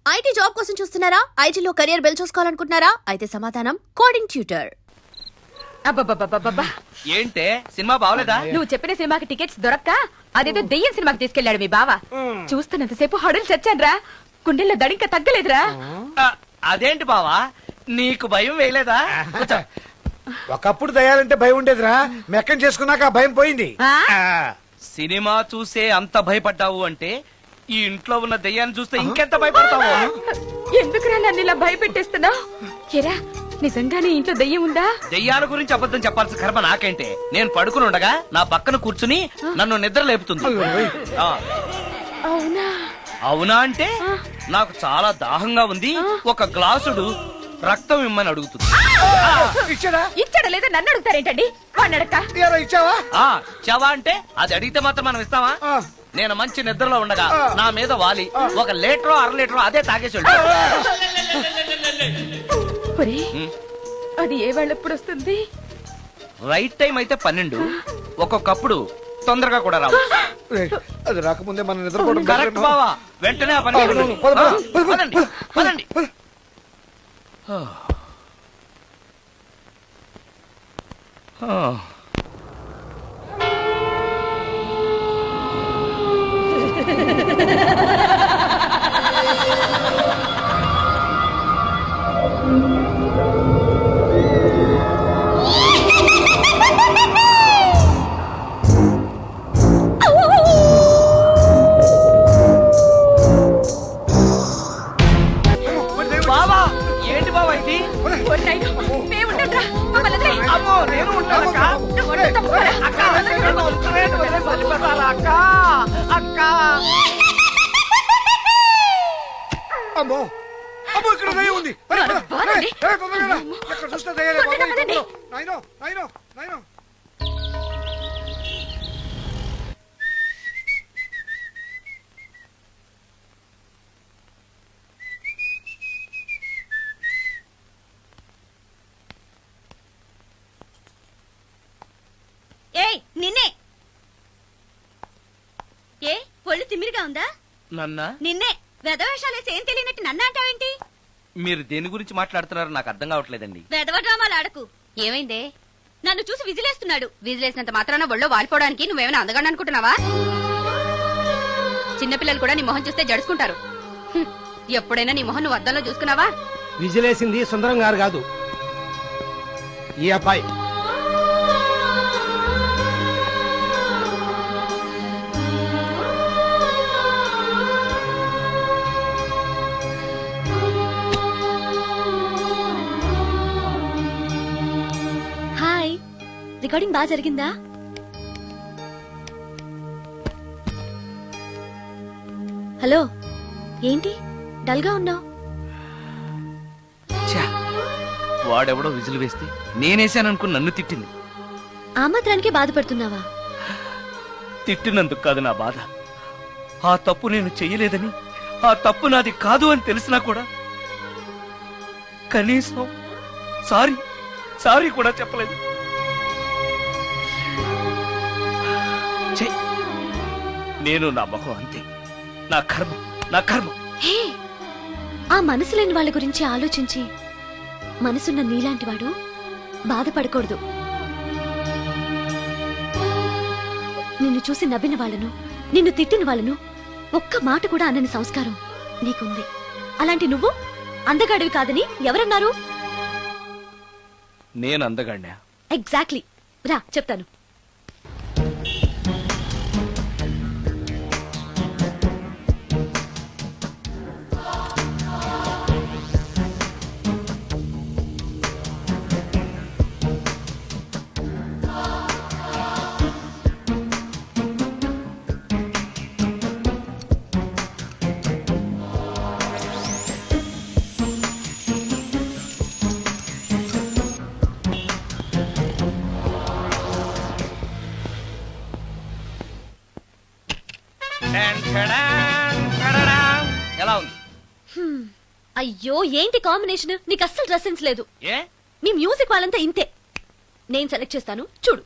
IT job కోసం చూస్తున్నారా? ఐటీలో కెరియర్ బిల్డ్ చూసుకోవాలనుకుంటున్నారా? అయితే సమాధానం కోడింగ్ ట్యూటర్. అబ్బబ్బబ్బబ్బబ్బా! ఏంటే సినిమా బావలేదా? నువ్వు చెప్పిన సినిమాకి టికెట్స్ దొరక్క అదేదో దెయ్యం సినిమాకి తీసుకెళ్లాడు మీ బావ. చూస్తున్నంతసేపు హడులు చచ్చాన్రా, గుండెల్లో దడింక తగ్గలేదురా. అదేంటి బావా, నీకు భయం వేయలేదా? కూర్చో. ఒకప్పుడు దయాలంటే భయం ఉండేదిరా, మెక్కం చేసుకున్నాక ఆ భయం పోయింది. ఆ? సినిమా చూసే అంత భయపడ్డావు అంటే ఈ ఇంట్లో ఉన్న దెయ్యాన్ని చూస్తే ఇంకెంత భయపడతావు? ఎందుకురా నన్ను ఇలా భయపెట్టేస్తున్నావు? ఎరా, నిజంగానే ఇంట్లో దెయ్యం ఉందా? దెయ్యాల గురించి అబద్ధం చెప్పాల్సిన కర్మ నాకేంటే? నేను పడుకుని ఉండగా నా పక్కన కూర్చుని నన్ను నిద్ర లేపుతుంది. ఆ. అవునా? అవునా అంటే నాకు చాలా దాహంగా ఉంది, ఒక గ్లాసుడు రక్తం ఇమ్మని అడుగుతుంది. ఇచ్చాడా లేదా నన్ను అడుగుతారేంటండి? వాడిని అడక్క. ఇచ్చావా? చవా అంటే అది అడిగితే మాత్రం మనం ఇస్తావా? నేను మంచి నిద్రలో ఉండగా నా మీద వాలి ఒక లీటరో 1/2 లీటరో అదే తాగేసాడు. అది ఏ వాళ్ళెప్పుడు వస్తుంది? రైట్ టైం అయితే 12, ఒక్కొక్కప్పుడు తొందరగా కూడా రావు. అది రాకముందే మనం నిద్రపోవడం కరెక్ట్ బావా, వెంటనే ఆ పని చేయండి. పదండి, పదండి. బావా, ఏంటి బావా ఇది? అమ్మో, నేను ఉంటానక్క. అక్క, నన్ను వదిలేయండి, వదిలేసి వెళ్ళిపోతారా అక్క? అక్క. అమ్మో అమ్మో, ఇక్కడ దయ్యం ఉంది. తొందరగా రా. ఎక్కడ చూస్తే దయ్యాలే బాబోయ్. నాయనో నాయనో నాయనో. ఏయ్, నిన్నే. ఏ ఒళ్ళు తిమ్మిరిగా ఉందా? నన్నా? నిన్నే. వెధవేషాలేసి ఏం తెలియనట్టు నన్ను అంటావేంటి? మీరు దేని గురించి మాట్లాడుతున్నారో నాకు అర్థం కావట్లేదండి. వెధవ డ్రామాలు ఆడకు. ఏమైందే? నన్ను చూసి విజిలేస్తున్నాడు. విజిలేసినంత మాత్రాన ఒళ్ళో వాలిపోవడానికి నువ్వేమైనా అందగాడు అనుకుంటున్నావా? చిన్నపిల్లలు కూడా నీ మొహం చూస్తే జడుచుకుంటారు. ఎప్పుడైనా నీ మొహం నువ్వు అద్దంలో చూసుకున్నావా? విజిలేసింది సుందరం గారు కాదు, ఈ అబ్బాయి. హాయ్, రికార్డింగ్ బాగా జరిగిందా? హలో, ఏంటి డల్ గా ఉన్నావు? వాడెవడో విజిల్ వేస్తే నేనేసాననుకుని నన్ను తిట్టింది. ఆ మాత్రానికి బాధపడుతున్నావా? తిట్టినందుకు కాదు నా బాధ, ఆ తప్పు నేను చెయ్యలేదని, ఆ తప్పు నాది కాదు అని తెలిసినా కూడా కనీసం సారీ సారీ కూడా చెప్పలేదు. నేను నా మొహం అంతే, నా కర్మ నా కర్మ. హే, ఆ మనసు లేని వాళ్ళ గురించి ఆలోచించి మనసున్న నీలాంటి వాడు బాధపడకూడదు. నిన్ను చూసి నవ్విన వాళ్ళను, నిన్ను తిట్టిన వాళ్ళను ఒక్క మాట కూడా అనని సంస్కారం నీకుంది. అలాంటి నువ్వు అందగాడివి కాదని ఎవరన్నారు? నేను అందగాడినా? ఎగ్జాక్ట్లీ. రా చెప్తాను. ఎలా ఉంది? అయ్యో, ఏంటి కాంబినేషన్? నీకు అస్సలు డ్రెస్ సెన్స్ లేదు. ఏ, మీ మ్యూజిక్ వాళ్ళంతా ఇంతే. నేను సెలెక్ట్ చేస్తాను, చూడు.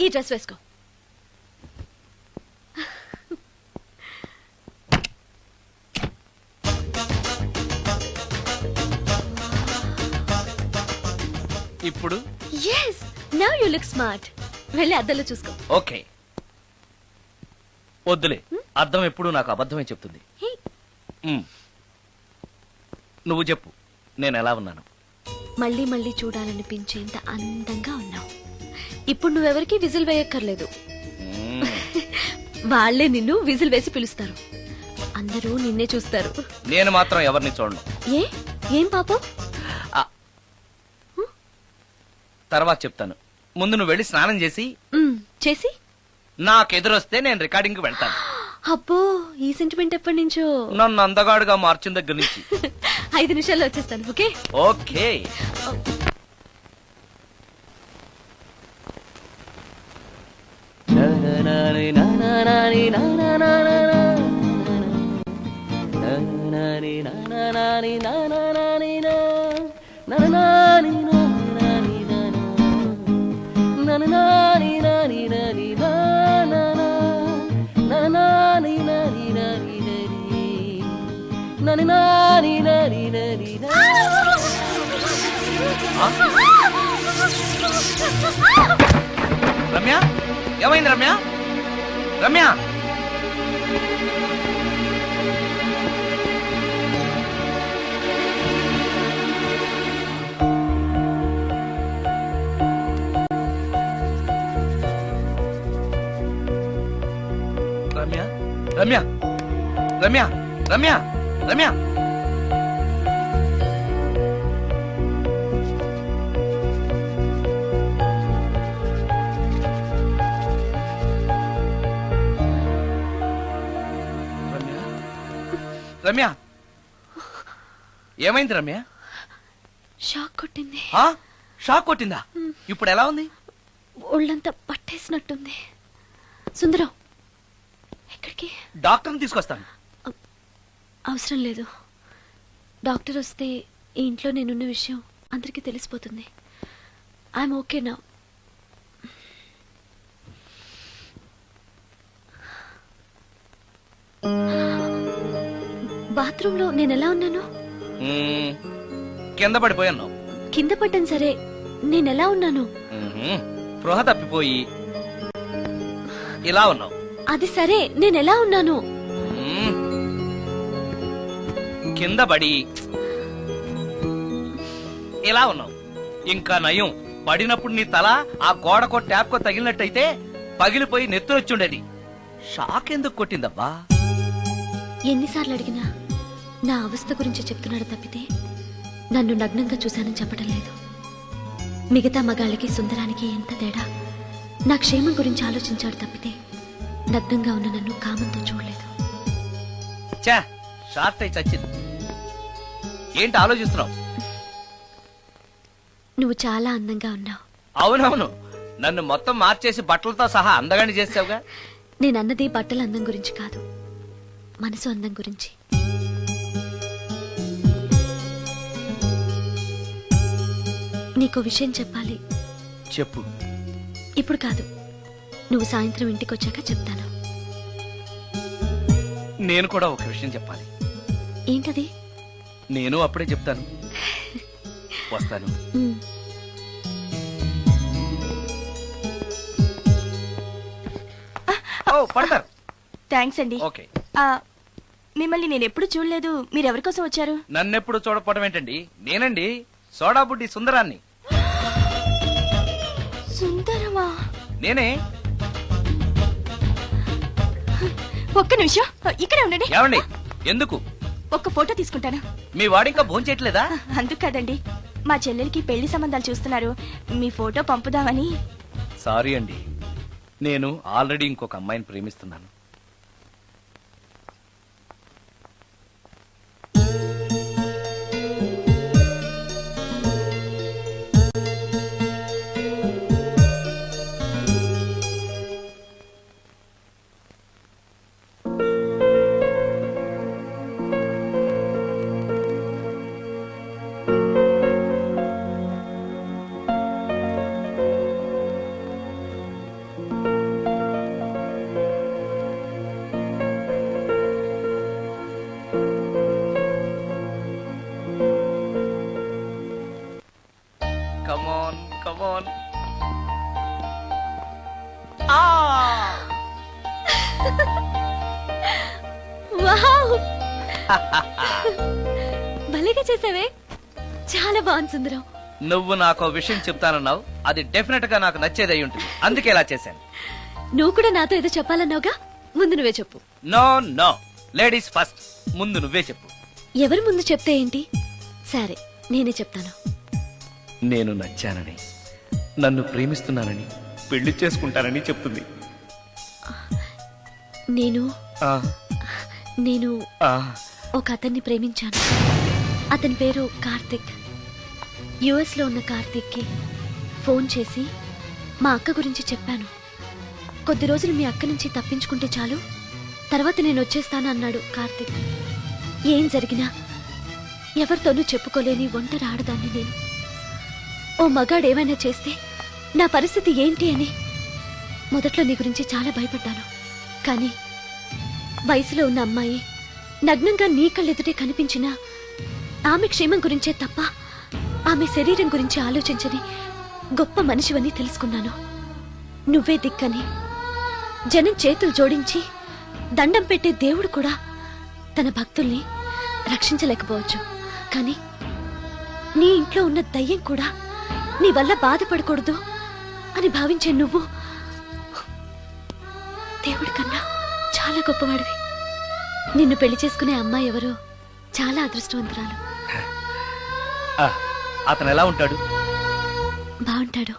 ఈ డ్రెస్ వేసుకో. ఇప్పుడు yes now you look smart. వెళ్ళి అద్దంలో చూసుకో. ఓకే. వద్దులే, అర్థం ఎప్పుడు నాకు అబద్ధమే చెప్తుంది. హే, నువ్వు చెప్పు, నేను ఎలా ఉన్నాను? మళ్ళీ మళ్ళీ చూడాలనిపించేంత అందంగా ఉన్నావు. ఇప్పుడు నువ్వెవరికి విజిల్ వేయక్కర్లేదు. మ్మ్. వాళ్లే నిన్ను విజిల్ వేసి పిలుస్తారు. అందరూ నిన్నే చూస్తారు. నేను మాత్రం ఎవరిని చూడను. ఏ ఏం పాపం? తర్వాత చెప్తాను. ముందు నువ్వు వెళ్ళి స్నానం చేసి చేసి నాకు ఎదురొస్తే నేను రికార్డింగ్ కి వెళ్తాను. అబ్బో, ఈ సెంటిమెంట్ ఎప్పటి నుంచో? నన్ను అందగాడుగా మార్చిన దగ్గర నుంచి. 5 నిమిషాల్లో వచ్చేస్తాను. Okay okay. రమ్య, ఏమైంది రమ్య? రమ్య, రమ్య, రమ్య, రమ్య, రమ్య, రమ్య. రమ్య, ఏమైంది రమ్య? షాక్ కొట్టింది. షాక్ కొట్టిందా? ఇప్పుడు ఎలా ఉంది? ఒళ్ళంతా పట్టేసినట్టుంది. సుందరం, ఎక్కడికి? డాక్టర్ని తీసుకొస్తాను. అవసరం లేదు. డాక్టర్ వస్తే ఈ ఇంట్లో నేనున్న విషయం అందరికీ తెలిసిపోతుంది. ఐఎమ్ ఓకే నా. బాత్రూమ్ లో నేను ఎలా ఉన్నాను? కింద పడిపోయాను. కింద పడ్డాను సరే, నేను ఎలా ఉన్నాను? స్పృహ తప్పిపోయి ఇలా ఉన్నావు. అది సరే, నేను ఎలా ఉన్నాను? కింద పడి ఇలా ఉన్నావు. ఇంకా నయం, పడినప్పుడు నీ తల ఆ గోడకో ట్యాప్కో తగిలినట్టయితే పగిలిపోయి నెత్తురొచ్చుండేది. షాక్ ఎందుకు కొట్టిందబ్బా? ఎన్నిసార్లు అడిగినా నా అవస్థ గురించి చెప్తున్నాడు తప్పితే నన్ను నగ్నంగా చూశానని చెప్పడం లేదు. మిగతా మగాళ్ళకి సుందరానికి ఎంత తేడా. నా క్షేమం గురించి ఆలోచించాడు తప్పితే నగ్నంగా ఉన్న నన్ను కామంతో చూడలేదు. షార్ట్ అయి చచ్చింది. ఏంటి ఆలోచిస్తున్నావు? నువ్వు చాలా అందంగా ఉన్నావు. అవునవును, నన్ను మొత్తం మార్చేసి బట్టలతో సహా అందగాని చేసావుగా. నేనన్నది బట్టల అందం గురించి కాదు, మనసు అందం గురించి. నీకో విషయం చెప్పాలి. చెప్పు. ఇప్పుడు కాదు, నువ్వు సాయంత్రం ఇంటికి వచ్చాక చెప్తాను. నేను కూడా ఒక విషయం చెప్పాలి. ఏంటది? నేను అప్పుడే చెప్తాను. వస్తాను. పడతారు. థ్యాంక్స్ అండి. ఓకే. మిమ్మల్ని నేను ఎప్పుడు చూడలేదు. మీరెవరి కోసం వచ్చారు? నన్నెప్పుడు చూడకపోవడం ఏంటండి? నేనండి, సోడా బుడ్డి సుందరాన్ని. సుందరమా? నేనే. ఒక్క నిమిషం ఇక్కడే ఉండండి. ఏమండి? ఎందుకు? ఒక్క ఫోటో తీసుకుంటాను. మీ వాడింకా భోంచేయట్లేదా? అందుకు కదండి, మా చెల్లెలికి పెళ్లి సంబంధాలు చూస్తున్నారు. మీ ఫోటో పంపుదామని. సారీ అండి, నేను ఆల్రెడీ ఇంకొక అమ్మాయిని ప్రేమిస్తున్నాను. భలేగా చేసావే, చాలా బాగుంది సుందరం. నువ్వు నాకు విషయం చెప్తానన్నావు, అది డెఫినెట్ గా నాకు నచ్చేది అయి ఉంటుంది, అందుకే ఇలా చేశాను. నువ్వు కూడా నాతో ఏదో చెప్పాలన్నావుగా, ముందు నువ్వే చెప్పు. నో నో, లేడీస్ ఫస్ట్, ముందు నువ్వే చెప్పు. ఎవరి ముందు చెప్తే ఏంటి? సరే, నేనే చెప్తాను. నేను నచ్చానని, నన్ను ప్రేమిస్తున్నానని, పెళ్లి చేసుకుంటానని చెప్తుంది. నేను ఆ, నేను ఆ, ఒక అతన్ని ప్రేమించాను. అతని పేరు కార్తిక్. యుఎస్ లో ఉన్న కార్తిక్ కి ఫోన్ చేసి మా అక్క గురించి చెప్పాను. కొద్ది రోజులు మీ అక్క నుంచి తప్పించుకుంటే చాలు, తర్వాత నేను వచ్చేస్తాను అన్నాడు కార్తిక్. ఏం జరిగినా ఎవరితోనూ చెప్పుకోలేని ఒంటరి ఆడదాన్ని నేను. ఓ మగాడు ఏమైనా చేస్తే నా పరిస్థితి ఏంటి అని మొదట్లో నీ గురించి చాలా భయపడ్డాను. కానీ వయసులో ఉన్న అమ్మాయి నగ్నంగా నీ కళ్ళెదుటే కనిపించినా ఆమె క్షేమం గురించే తప్ప ఆమె శరీరం గురించి ఆలోచించని గొప్ప మనిషివని తెలుసుకున్నాను. నువ్వే దిక్కని జనం చేతులు జోడించి దండం పెట్టే దేవుడు కూడా తన భక్తుల్ని రక్షించలేకపోవచ్చు. కానీ నీ ఇంట్లో ఉన్న దయ్యం కూడా నీ వల్ల బాధపడకూడదు అని భావించే నువ్వు దేవుడి కన్నా చాలా గొప్పవాడివి. నిన్ను పెళ్లి చేసుకునే అమ్మాయి ఎవరో చాలా అదృష్టవంతురాలు. అతను ఎలా ఉంటాడు? బాగుంటాడు.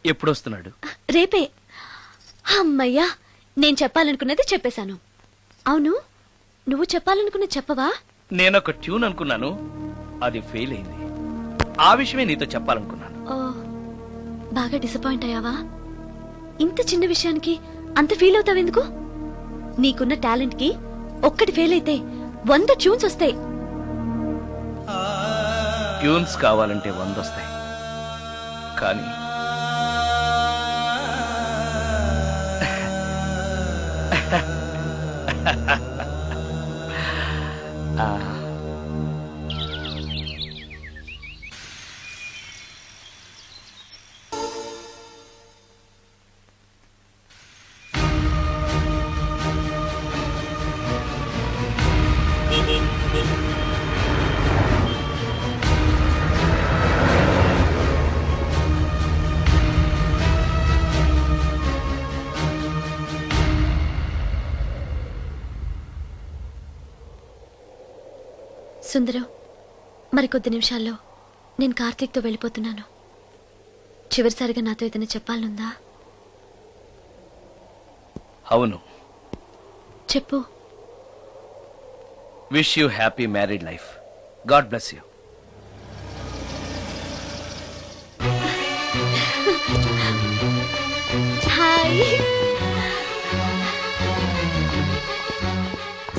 ఎప్పుడు వస్తున్నాడు? రేపే. అమ్మయ్యా, నేను చెప్పాలనుకున్నది చెప్పేశాను. అవును, నువ్వు చెప్పాలనుకున్నది చెప్పవా? నేనొక ట్యూన్ అనుకున్నాను, అది ఫెయిల్ అయింది. ఆ విషయమే నీతో చెప్పాలనుకున్నాను. ఓ, బాగా డిసప్పాయింట్ అయ్యావా? ఇంత చిన్న విషయానికి అంత ఫీల్ అవుతావెందుకు? నీకున్న టాలెంట్ కి ఒక్కటి ఫెయిల్ అయితే 100 ట్యూన్స్ వస్తాయి. ట్యూన్స్ కావాలంటే 100 వస్తాయి, కానీ సుందరం, మరికొద్ది నిమిషాల్లో నేను కార్తీక్తో వెళ్ళిపోతున్నాను. చివరిసారిగా నాతో ఏదైనా చెప్పాలనుందా? అవును, చెప్పు. Wish you happy married life. God bless you. Hi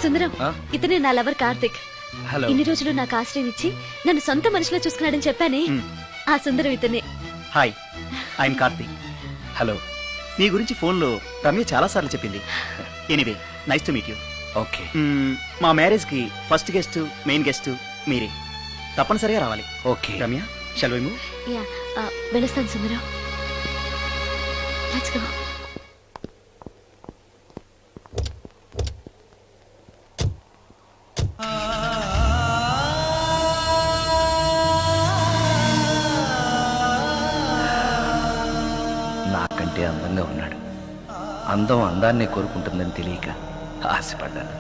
Sundaram, ఆ? ఇతనే నా లవర్ కార్తిక్. హలో. ఇన్ని రోజులు నాకు ఆశ్రయం ఇచ్చి నన్ను సొంత మనిషిలో చూసుకున్నాడని చెప్పానే, ఆ సుందరం ఇతనే. Hi, I'm Karthik. హలో. మీ గురించి ఫోన్లో రమ్య చాలా సార్లు చెప్పింది. Anyway, nice to meet you. Okay. మా మ్యారేజ్ కి ఫస్ట్ గెస్ట్, మెయిన్ గెస్ట్ మీరే. తప్పనిసరిగా రావాలి. Okay. Ramya, shall we move? Yeah, వెళ్ళొస్తాను సుందరం. Let's go. నాకంటే అందంగా ఉన్నాడు. అందం అందాన్నే కోరుకుంటుందని తెలియక ఆశపడ్డాను.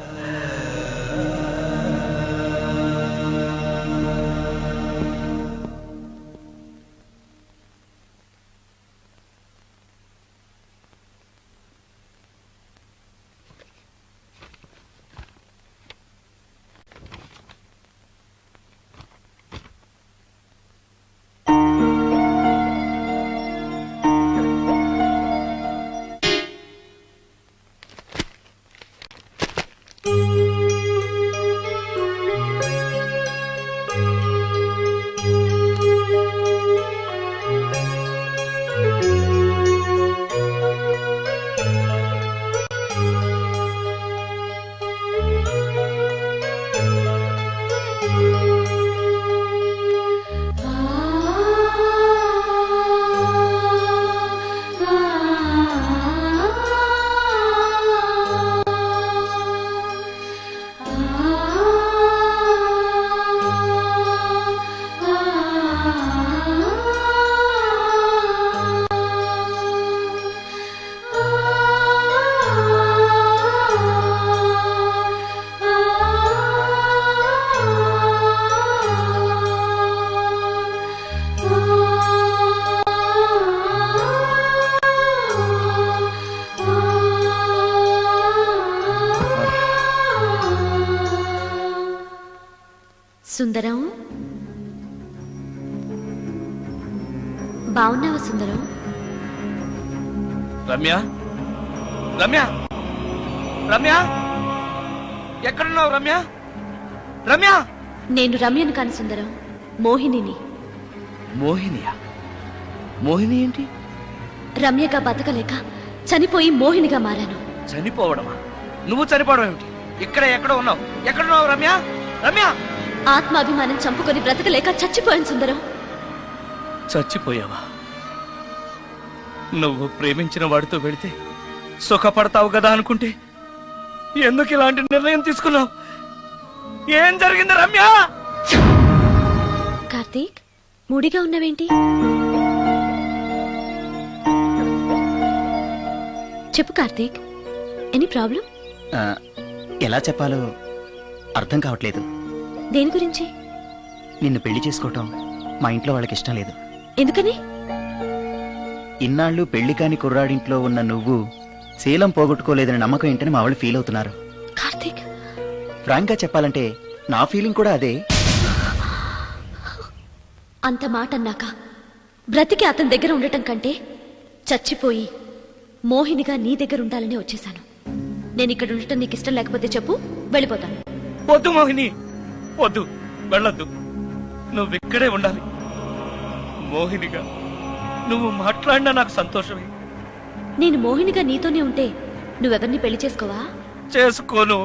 సుందరం, బాగున్నావా సుందరం? రమ్య, రమ్య, రమ్య, ఎక్కడున్నావు రమ్య? రమ్య! నేను రమ్యను కాని సుందరం, మోహినిని. మోహినియా? మోహిని ఏంటి? రమ్యగా బతకలేక చనిపోయి మోహినిగా మారాను. చనిపోవడమా? నువ్వు చనిపోవడం ఏమిటి? ఇక్కడ ఎక్కడో ఉన్నావు. ఎక్కడున్నావు రమ్య? రమ్య! ఆత్మాభిమానం చంపుకొని బ్రతకలేక చచ్చిపోయాను సుందరం. చచ్చిపోయావా? నువ్వు ప్రేమించిన వాడితో వెళితే సుఖపడతావు కదా అనుకుంటే ఎందుకు ఇలాంటి నిర్ణయం తీసుకున్నావు? ఏం జరిగింది రమ్య? కార్తీక్, మూడిగా ఉన్నావేంటి? చెప్పు కార్తీక్, ఎనీ ప్రాబ్లం? ఎలా చెప్పాలో అర్థం కావట్లేదు. దేని గురించి? నిన్ను పెళ్లి చేసుకోవటం మా ఇంట్లో వాళ్ళకి ఇష్టం లేదు. ఎందుకని? ఇన్నాళ్ళు పెళ్లి కాని కుర్రాడింట్లో ఉన్న నువ్వు శీలం పోగొట్టుకోలేదని నమ్మకం ఏంటని మా వాళ్ళు ఫీల్ అవుతున్నారు. కార్తీక్, ఫ్రాంక్ గా చెప్పాలంటే నా ఫీలింగ్ కూడా అదే. అంత మాట అన్నాక బ్రతికి అతని దగ్గర ఉండటం కంటే చచ్చిపోయి మోహినిగా నీ దగ్గర ఉండాలని వచ్చేశాను. నేను ఇక్కడ ఉండటం నీకు ఇష్టం లేకపోతే చెప్పు, వెళ్ళిపోతాను. వద్దు మోహిని, వద్దు, వెళ్ళొద్దు. నువ్వు ఇక్కడే ఉండాలి. మోహినిగా నువ్వు మాట్లాడినా నాకు సంతోషమే. నేను మోహినిగా నీతోనే ఉంటే నువ్వెవరిని పెళ్లి చేసుకోవా? చేసుకోను.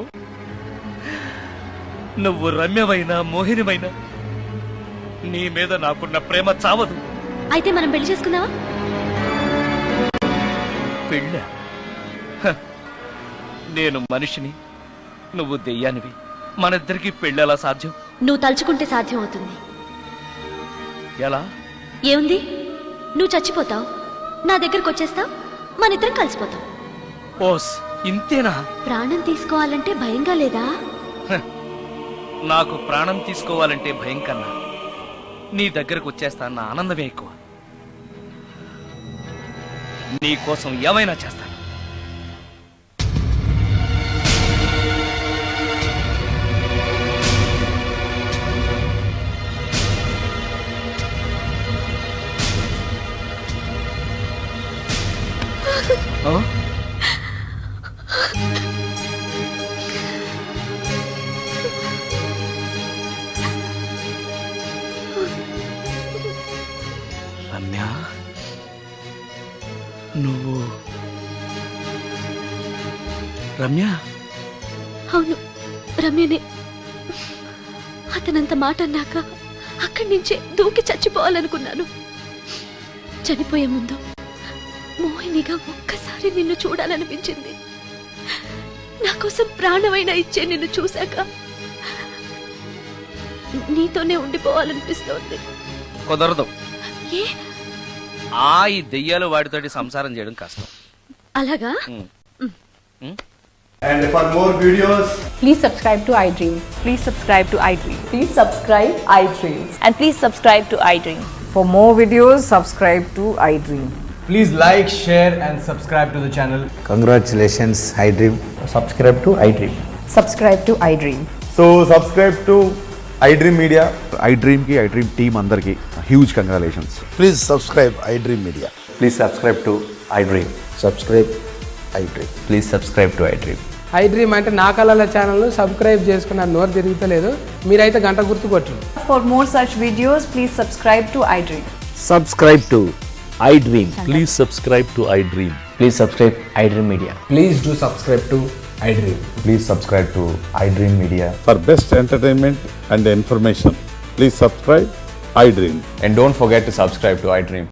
నువ్వు రమ్యమైనా మోహినిమైనా నీ మీద నాకున్న ప్రేమ చావదు. అయితే మనం పెళ్లి చేసుకుందావా? పెళ్ళా? హ, నేను మనిషిని, నువ్వు దెయ్యానివి. మనిద్దరికి పెళ్ళెలా సాధ్యం? నువ్వు తలుచుకుంటే సాధ్యం అవుతుంది. ఎలా? ఏముంది, నువ్వు చచ్చిపోతావు, నా దగ్గరకు వచ్చేస్తావు, మనిద్దరం కలిసిపోతాం. ఓస్, ఇంతేనా? ప్రాణం తీసుకోవాలంటే భయంగా లేదా? హ, నాకు ప్రాణం తీసుకోవాలంటే భయం కన్నా నీ దగ్గరకు వచ్చేస్తాన్న ఆనందమే ఎక్కువ. నీ కోసం ఏమైనా చేస్తాను. ఆ? రమ్య, నువ్వు రమ్య? అవును, రమ్యనే. అతనంత మాట అన్నాక అక్కడి నుంచే దూకి చచ్చిపోవాలనుకున్నాను. చనిపోయే ముందు మోహినిగా ఒక్కసారి నిన్ను చూడాలనిపించింది. నా కోసం ప్రాణమైనా ఇచ్చే నిన్ను చూశాక నీతోనే ఉండిపోవాలనిపిస్తోంది. కుదరదు. ఏ? ఈ దెయ్యాలు వాడితోటి సంసారం చేయడం కష్టం. అలాగా? And for more videos, Please subscribe to iDream. Please subscribe to iDream. Please subscribe iDream. And please subscribe to iDream. For more videos, subscribe to iDream. please like, share, and subscribe to the channel. Congratulations, iDream. Subscribe to iDream. Subscribe to iDream. So subscribe to iDream Media. iDream ki iDream team andarki huge congratulations. Please subscribe iDream Media. Please subscribe to iDream. Subscribe iDream. Please subscribe to iDream. iDream అంటే నా కళల channel subscribe చేసుకున్న నోరు తిరుగుతలేదు, మీరైతే గంట గుర్తు కొట్టండి. For more such videos, please subscribe to iDream. Subscribe to iDream. Please subscribe to iDream. Please subscribe iDream Media. Please do subscribe to iDream. Please subscribe to iDream Media. For best entertainment and information, please subscribe iDream. And don't forget to subscribe to iDream.